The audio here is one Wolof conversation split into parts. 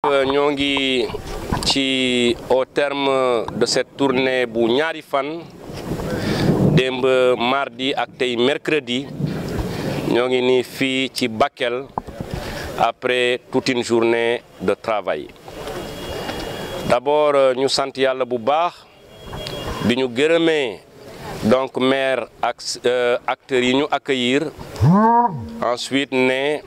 ñoo ngi ci au terme de cette tournée bu ñaari fan démb mardi ak tey mercredi ñoo ngi nii fii ci Bakel après toute une journée de travail. D'abord ñu sant yàlla bu baax bi ñu gërëmee donc maire ak acteurs yi ñu accueillir ensuite ne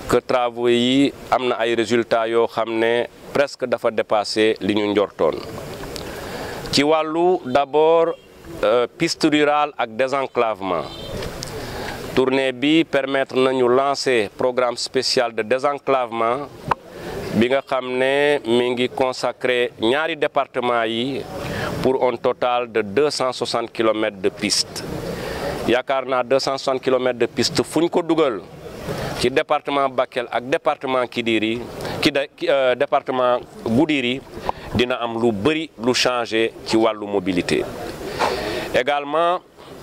que travaux yi am na ay résultats yoo xam ne presque dafa dépassé li ñu njortoon ci wàllu d'abord piste rurale ak désenclavement. Tournée bi permettre nañu lancer programme spécial de désenclavement bi nga xam ne mi ngi consacré ñaari département yi pour un total de 260 kilomètres de piste. yaakaar naa 260 kilomètres de piste fu ñu ko dugal ci département Bakel ak département Kidiri département Goudiri dina am lu bëri lu changé ci wàllu mobilité. Également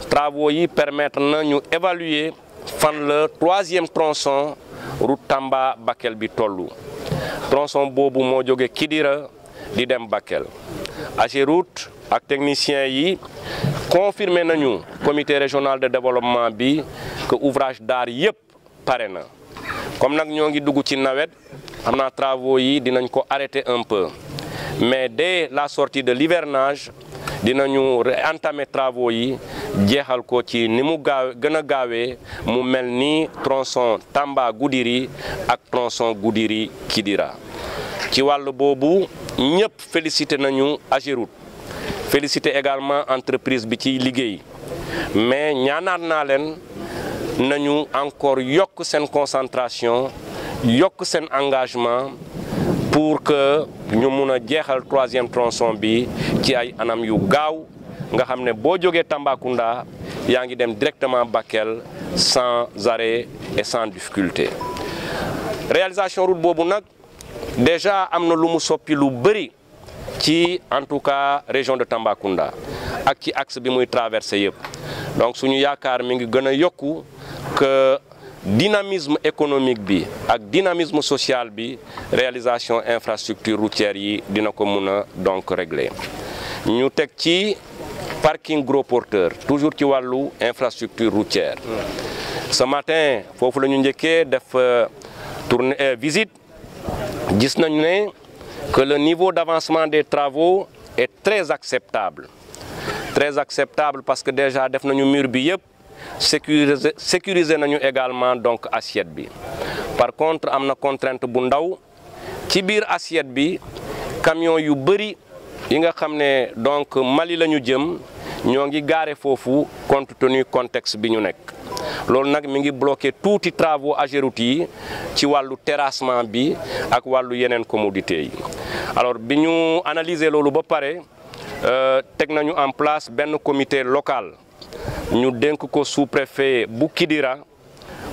travaux yi permettre na ñu évaluer fan le troisième tronçon route Tamba Bakel bi tollu. Tronçon boobu moo jóge Kidira di dem Bakel. AGEROUTE ak techniciens yi confirmé nañu comité régional de développement bi que ouvrage d'art yëpp pare na. Comme nag ñoo ngi dugg ci nawet xam naa travaux yi dinañ ko arrêter un peu mais dès la sortie de l'hivernage dinañu entamer travaux yi jeexal ko ci ni mu gën a gaawee mu mel ni tronçon Tamba Goudiri ak tronçon Goudiri Kidira. ci wàll boobu ñëpp félicité nañu AGEROUTE félicité également entreprise bi ciy liggéey mais ñaanaat naa leen nañu encore yokk seen concentration yokk seen engagement pour que ñu mun a jeexal troisième tronçon bi ci ay anam yu gaaw nga xam ne boo jógee Tambacounda yaa ngi dem directement Bakel sans arrêt et sans difficulté. Réalisation route boobu nag déjà am na lu mu soppi lu bëri ci en tout cas région de Tambacounda ak ci axe bi muy traversé yëpp donc suñu yaakaar mi ngi gën a yokku que dynamisme économique bi ak dynamisme social bi réalisation infrastructure routière yi dina ko mun a donc régler. ñu teg ci parking gros porteur toujours ci wàllu infrastructure routière. Ce matin foofu la ñu njëkkee def tournée visite gis nañu ne que le niveau d'avancement des travaux est très acceptable parce que déjà def nañu mur bi yëpp sécuriser nañu également donc assiette bi. Par contre am na contrainte bu ndaw ci biir assiette bi camion yu bëri yi nga xam ne donc Mali la ñu jëm ñoo ngi gaare foofu compte tenu contexte bi ñu nekk. loolu nag mi ngi bloqué tuuti travaux AGEROUTE yi ci wàllu terrassement bi ak wàllu yeneen commodité yi. Alors bi ñu analyser loolu ba pare teg nañu en place benn comité local ñu dénk ko sous-préfet bu Kidira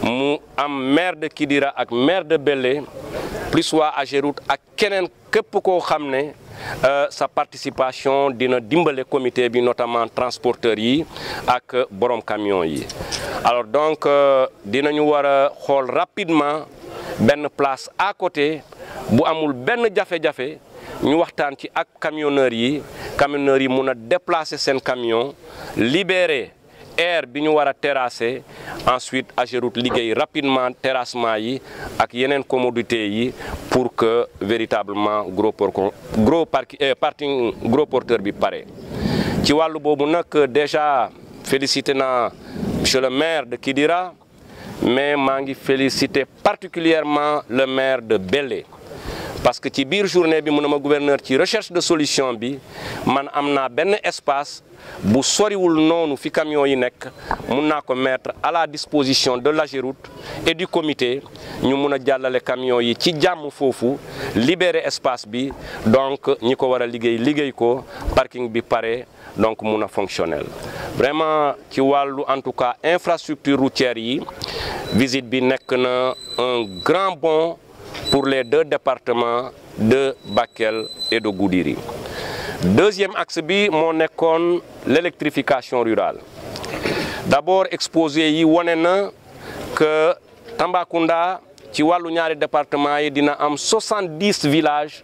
mu am maire de Kidira ak maire de Bélé plus waa AGEROUTE ak keneen képp koo xam ne sa participation dina dimbale comité bi notamment transporteurs yi ak borom camion yi. Alors donc dinañu war a xool rapidement benn place à côté bu amul benn jafe-jafe ñu waxtaan ci ak camionneurs yi mun a déplacer seen camion libérer air bi ñu war a terrasser ensuite AGEROUTE liggéey rapidement terrassement yi ak yeneen commodité yi pour que véritablement parking gros porteur bi pare. ci wàllu boobu nag déjà félicité naa monsieur le maire de Kidira mais maa ngi félicité particulièrement le maire de Bélé parce que ci biir journée bi mu ne ma gouverneur ci recherche de solution bi man am naa benn espace bu soriwul noonu fi camion yi nekk mun naa ko mettre à la disposition de l'AGEROUTE et du comité ñu mun a jàllale camion yi ci jàmm foofu libérer espace bi donc ñi ko war a liggéey ko parking bi pare donc mun a fonctionnel. Vraiment ci wàllu en tout cas infrastructure routière yi visite bi nekk na un grand bond pour les deux départements de Bakel et de Goudiri. Deuxième axe bi moo nekkoon l'électrification rurale. D'abord exposé yi wane na que Tambacounda ci wàllu ñaari département yi dina am 70 villages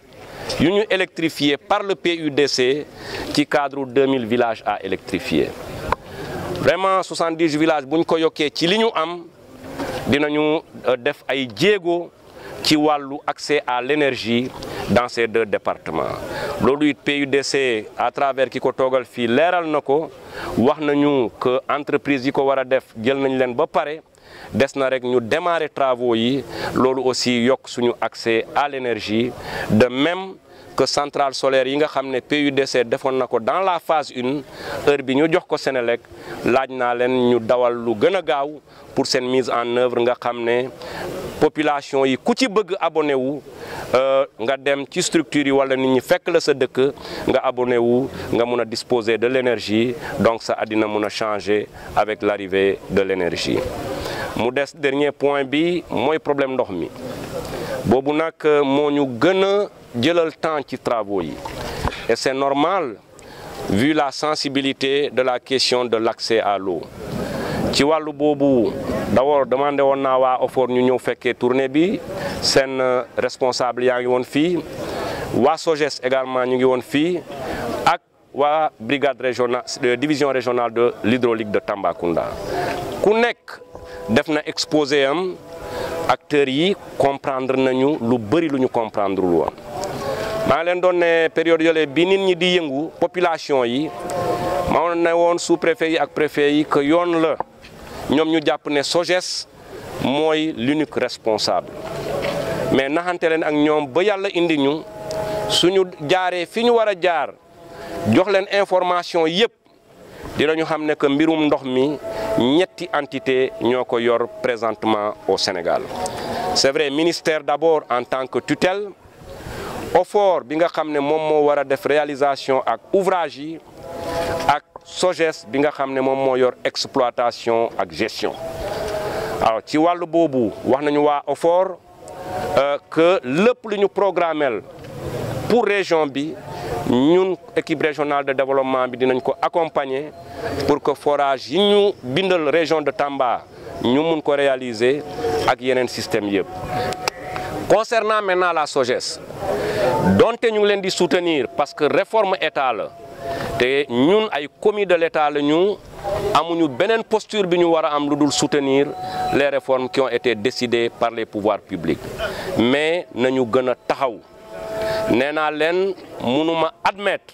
yu ñu électrifié par le PUDC ci cadre 2000 villages à électrifier. Vraiment 70 villages bu ñu ko yokkee ci li ñu am dinañu def ay jéego ci wàllu accès à l'énergie dans ces 2 départements. loolu it PUDC à travers ki ko toogal fii leeral na ko wax nañu que entreprise yi ko war a def jël nañ leen ba pare des na rek ñu démarrer travaux yi loolu aussi yokk suñu accès à l'énergie. De même que centrale solaire yi nga xam ne PUDC defoon na ko dans la phase 1 heure bi ñu jox ko Senelec laaj naa leen ñu dawal lu gën a gaaw pour seen mise en œuvre nga xam ne population yi ku ci bëgg abonné wu nga dem ci structure yi wala nit ñi fekk la sa dëkk nga abonné wu nga mun a disposer de l'énergie donc sa àddina mun a changer avec l'arrivée de l'énergie. mu des dernier point bi mooy problème ndox mi boobu nag moo ñu gën a jëlal temps ci travaux yi et c'est normal vu la sensibilité de la question de l'accès à l'eau. ci wàllu boobu d'abord demandé woon naa waa OFOR ñu ñëw fekkee tournée bi seen responsable yaa ngi woon fii waa SOGES également ñu ngi woon fii ak waa brigade régionale division régionale de l'hydraulique de Tambacounda. ku nekk def na exposé am acteurs yi comprendre nañu lu bëri lu ñu comprendre lu woon. maa ngi leen doon ne période yooyu bi nit ñi di yëngu population yi maa ne woon sous-préfet yi ak préfet yi que yoon la ñoom ñu jàpp ne SOGES mooy l'unique responsable mais naxante leen ak ñoom ba yàlla indi ñu suñu jaaree fi ñu war a jaar jox leen information yépp dinañu xam ne que mbirum ndox mi ñetti entité ñoo ko yor présentement au Sénégal. C'est vrai ministère d'abord en tant que tutelle OFOR bi nga xam ne moom moo war a def réalisation ak ouvrage yi ak SOGES bi nga xam ne moom moo yor exploitation ak gestion. alors ci wàllu boobu wax nañu waa OFOR que lépp lu ñu programmel pour région bi ñun équipe régionale de développement bi dinañ ko accompagner pour que forage yi ñu bindal région de Tamba ñu mun ko réaliser ak yeneen système yëpp. Concernant maintenant la SOGES donte ñu ngi leen di soutenir parce que réforme état la te ñun ay commis de l'état la ñu amuñu beneen posture bi ñu war a am lu dul soutenir les réformes qui ont été décidées par les pouvoirs publics mais nañu gën a taxaw. nee naa leen mënuma admettre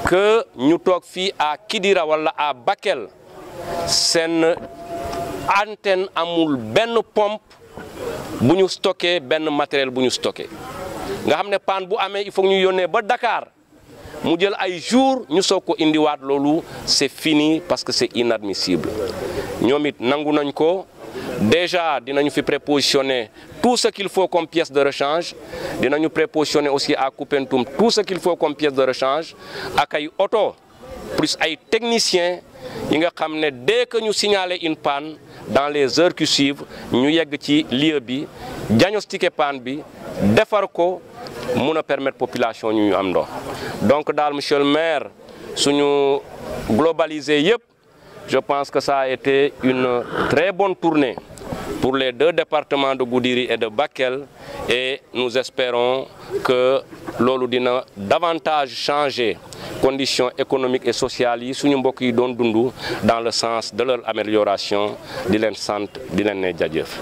que ñu toog fii à Kidira wala à Bakel seen antenne amul benn pompe bu ñu stocké benn matériel bu ñu stocké nga xam ne panne bu amee il faut ñu yónnee ba Dakar mu jël ay jours ñu soog ko indiwaat loolu c'est fini parce que c'est inadmissible ñoom it nangu nañ ko. Déjà dinañu fi prépositionner tout ce qu'il faut comme pièce de rechange dinañu prépositionner aussi à Koupentoum tout ce qu'il faut comme pièce de rechange ak ay oto plus ay techniciens yi nga xam ne dès que ñu signaler une panne dans les heures qui suivent ñu yegg ci lieu bi diagnostiquer panne bi defar ko mun a permettre population ñu am ndox. donc daal monsieur le maire suñu globalisé yëpp. Je pense que ça a été une très bonne tournée pour les 2 départements de Goudiri et de Bakel et nous espérons que loolu dina davantage changer conditions économiques et sociales yi suñu mbokk yi doon dund dans le sens de leur amélioration di leen sant di leen ne jaajëf.